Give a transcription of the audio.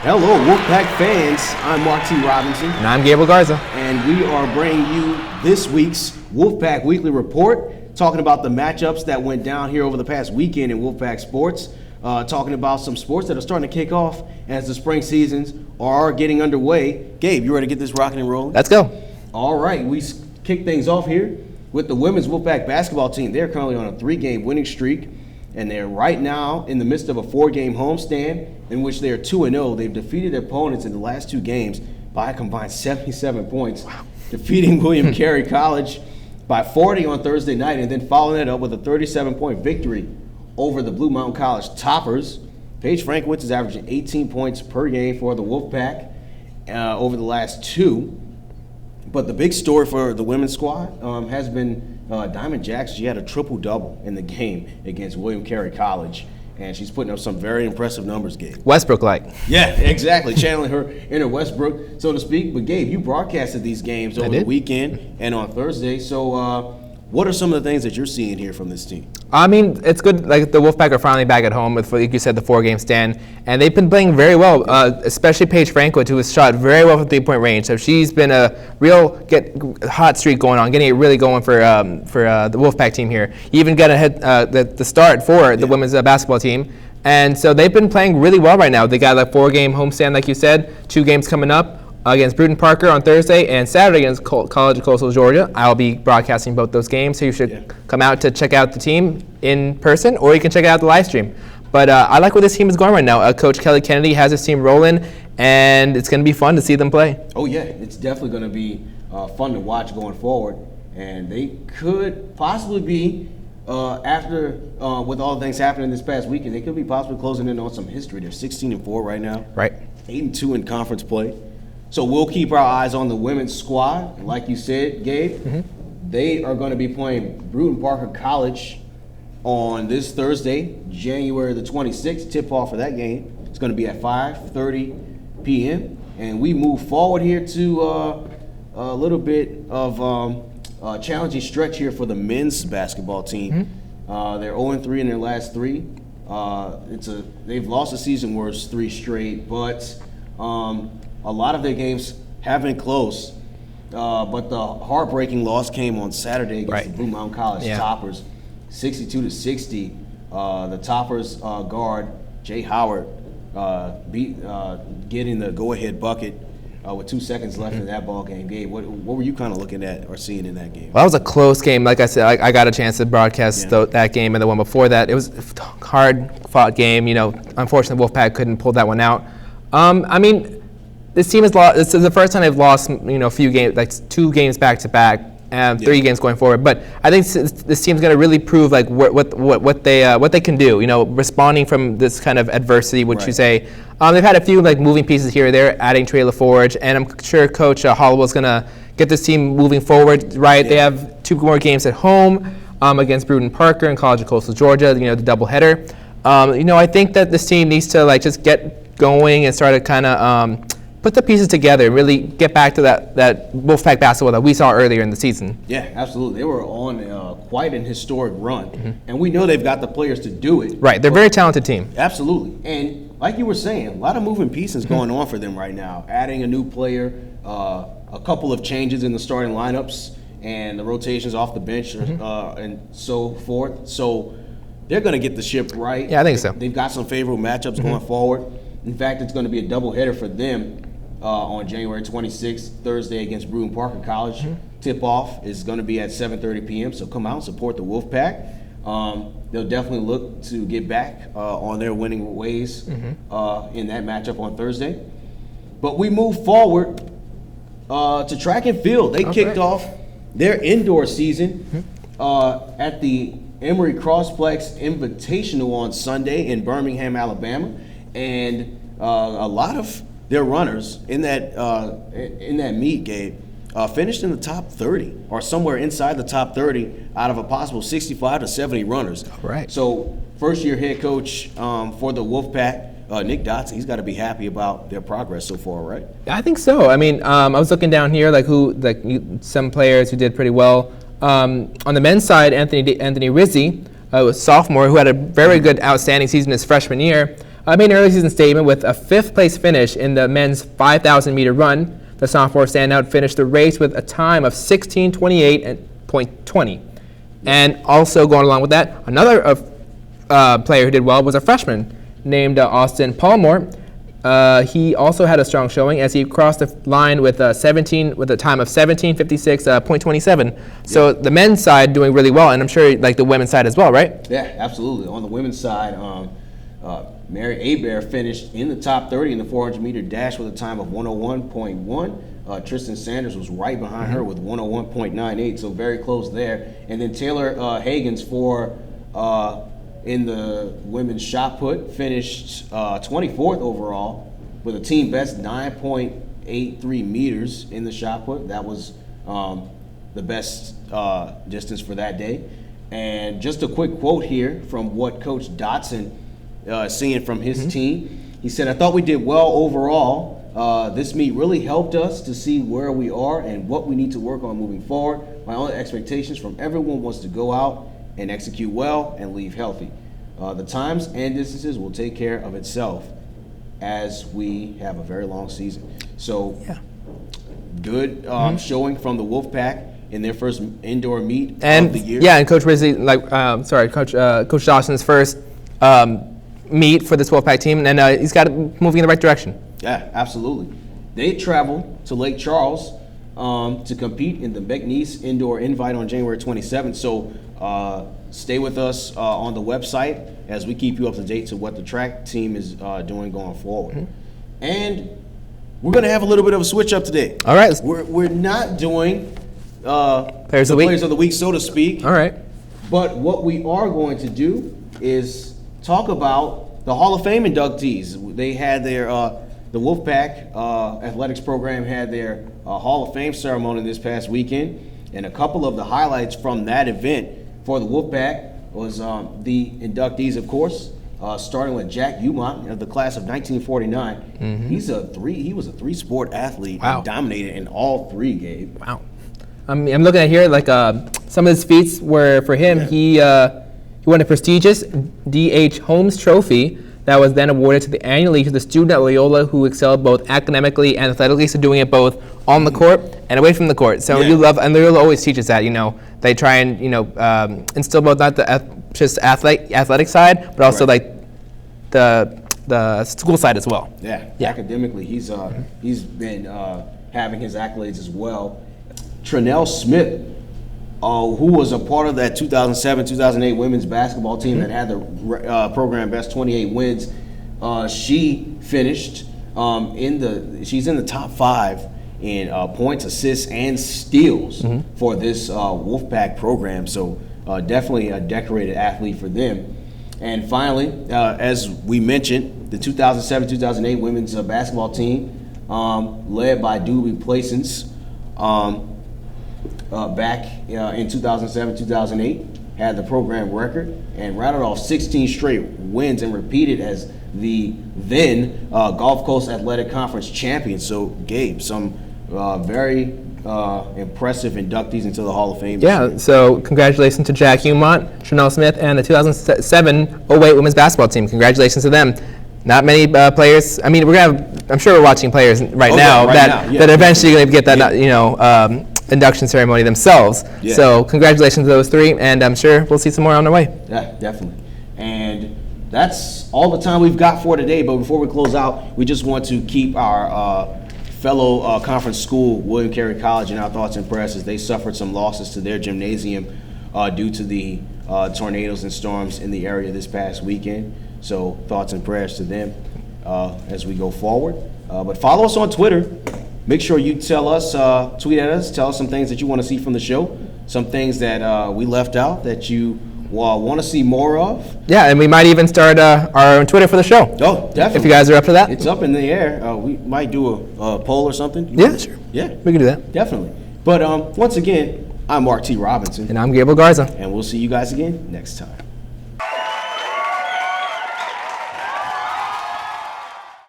Hello, Wolfpack fans. I'm Mark T. Robinson. And I'm Gabriel Garza. And we are bringing you this week's Wolfpack Weekly Report, talking about the matchups that went down here over the past weekend in Wolfpack sports, talking about some sports that are starting to kick off as the spring seasons are getting underway. Gabe, you ready to get this rocking and rolling? Let's go. All right, we kick things off here with the women's Wolfpack basketball team. They're currently on a 3-game winning streak, and they're right now in the midst of a 4-game homestand in which they are 2-0. They've defeated their opponents in the last 2 games by a combined 77 points, defeating William Carey College by 40 on Thursday night, and then following that up with a 37-point victory over the Blue Mountain College Toppers. Paige Frankowitz is averaging 18 points per game for the Wolfpack over the last 2. But the big story for the women's squad has been Diamond Jackson. She had a triple-double in the game against William Carey College, and she's putting up some very impressive numbers, Gabe. Westbrook-like. Yeah, exactly. Channeling her inner Westbrook, so to speak. But, Gabe, you broadcasted these games over the weekend and on Thursday. So what are some of the things that you're seeing here from this team? I mean, it's good. Like, the Wolfpack are finally back at home with, like you said, the 4-game stand. And they've been playing very well, especially Paige Frankowitz, who has shot very well from 3-point range. So she's been a real hot streak going on, getting it really going for the Wolfpack team here. You even got the start for the women's basketball team. And so they've been playing really well right now. They got a 4-game homestand, like you said, 2 games coming up. Against Bruton Parker on Thursday and Saturday against College of Coastal Georgia. I'll be broadcasting both those games, so you should come out to check out the team in person, or you can check out the live stream. But I like where this team is going right now. Coach Kelly Kennedy has his team rolling, and it's going to be fun to see them play. Oh, yeah. It's definitely going to be fun to watch going forward. And they could possibly be, after with all the things happening this past weekend, they could be possibly closing in on some history. They're 16-4 right now. Right. 8-2 in conference play. So we'll keep our eyes on the women's squad. Like you said, Gabe, they are going to be playing Bruton Parker College on this Thursday, January the 26th. Tip-off for that game. It's going to be at 5:30 p.m. And we move forward here to a little bit of a challenging stretch here for the men's basketball team. They're 0-3 in their last 3. They've lost a season worst 3 straight, but a lot of their games have been close, but the heartbreaking loss came on Saturday against the Blue Mountain College Toppers, 62-60. The Toppers guard Jay Howard getting the go-ahead bucket with 2 seconds left in that ball game. Gabe, what were you kind of looking at or seeing in that game? Well, that was a close game. Like I said, I got a chance to broadcast that game and the one before that. It was a hard-fought game. You know, unfortunately, Wolfpack couldn't pull that one out. I mean, this team has lost. This is the first time they've lost, a few games, like 2 games back to back, and 3 games going forward. But I think this team's going to really prove like what they can do. Responding from this kind of adversity, which you say. They've had a few like moving pieces here or there, adding Trey LaForge, and I'm sure Coach Hollowell's going to get this team moving forward. Right? They have 2 more games at home against Bruton Parker and College of Coastal Georgia. The doubleheader. I think that this team needs to like just get going and start to kind of put the pieces together and really get back to that Wolfpack basketball that we saw earlier in the season. Yeah, absolutely. They were on quite an historic run, and we know they've got the players to do it. Right, they're a very talented team. Absolutely. And like you were saying, a lot of moving pieces going on for them right now. Adding a new player, a couple of changes in the starting lineups, and the rotations off the bench and so forth. So they're going to get the ship right. Yeah, I think so. They've got some favorable matchups going forward. In fact, it's going to be a doubleheader for them. On January 26th, Thursday against Bruton Parker College. Tip-off is going to be at 7:30 p.m., so come out and support the Wolfpack. They'll definitely look to get back on their winning ways in that matchup on Thursday. But we move forward to track and field. They kicked off their indoor season at the Emory Crossplex Invitational on Sunday in Birmingham, Alabama. And a lot of their runners in that meet, Gabe, finished in the top 30 or somewhere inside the top 30 out of a possible 65 to 70 runners. Right. So first-year head coach for the Wolfpack, Nick Dotson, he's got to be happy about their progress so far, right? I think so. I mean, I was looking down here, some players who did pretty well. On the men's side, Anthony Rizzi, was a sophomore who had a very good, outstanding season his freshman year. made an early season statement with a 5th place finish in the men's 5,000 meter run. The sophomore standout finished the race with a time of 16:28.20. And also going along with that, another player who did well was a freshman named Austin Palmore. He also had a strong showing as he crossed the line with a time of 17:56.27. So the men's side doing really well, and I'm sure like the women's side as well, right? Yeah, absolutely. On the women's side, Mary Abear finished in the top 30 in the 400-meter dash with a time of 101.1. Tristan Sanders was right behind her with 101.98, so very close there. And then Taylor Hagens in the women's shot put finished 24th overall with a team best 9.83 meters in the shot put. That was the best distance for that day. And just a quick quote here from what Coach Dotson seeing from his team. He said, "I thought we did well overall. This meet really helped us to see where we are and what we need to work on moving forward. My only expectations from everyone was to go out and execute well and leave healthy. The times and distances will take care of itself as we have a very long season." So good showing from the Wolfpack in their first indoor meet of the year. Yeah, and Coach Rizzi, Coach Dawson's first meet for this Wolfpack team, and he's got it moving in the right direction. Yeah, absolutely. They travel to Lake Charles to compete in the McNeese Indoor Invite on January 27th. So stay with us on the website as we keep you up to date to what the track team is doing going forward. And we're going to have a little bit of a switch up today. All right. We're not doing Players of the Week, so to speak. All right. But what we are going to do is talk about the Hall of Fame inductees. They had their the Wolfpack athletics program had their Hall of Fame ceremony this past weekend, and a couple of the highlights from that event for the Wolfpack was the inductees, of course, starting with Jack Umont of the class of 1949. He was a three-sport athlete and dominated in all three, Gabe. Wow. I'm looking at here, like some of his feats were for him. Yeah. He won a prestigious D.H. Holmes Trophy that was then awarded to the annually to the student at Loyola who excelled both academically and athletically, so doing it both on the court and away from the court. So you love, and Loyola always teaches that, they try and, instill both not the just athletic side, but also like the school side as well. Yeah. Academically, he's been having his accolades as well. Trinell Smith, who was a part of that 2007-2008 women's basketball team that had the program best 28 wins. She finished she's in the top 5 in points, assists, and steals for this Wolfpack program. So definitely a decorated athlete for them. And finally, as we mentioned, the 2007-2008 women's basketball team, led by Doobie Plaisance, back in 2007-2008, had the program record and rattled off 16 straight wins and repeated as the then Gulf Coast Athletic Conference champion. So, Gabe, some very impressive inductees into the Hall of Fame. Yeah, so congratulations to Jack Umont, Trinell Smith, and the 2007-08 women's basketball team. Congratulations to them. Not many players. I mean, I'm sure we're watching players right now that are eventually going to get that, induction ceremony themselves. Yeah. So congratulations to those 3, and I'm sure we'll see some more on the way. Yeah, definitely. And that's all the time we've got for today. But before we close out, we just want to keep our fellow conference school, William Carey College, in our thoughts and prayers as they suffered some losses to their gymnasium due to the tornadoes and storms in the area this past weekend. So thoughts and prayers to them as we go forward. But follow us on Twitter. Make sure you tell us, tweet at us, tell us some things that you want to see from the show, some things that we left out that you want to see more of. Yeah, and we might even start our own Twitter for the show. Oh, definitely. If you guys are up to that. It's up in the air. We might do a poll or something. Yeah, sure. Yeah. We can do that. Definitely. But once again, I'm Mark T. Robinson. And I'm Gabriel Garza. And we'll see you guys again next time.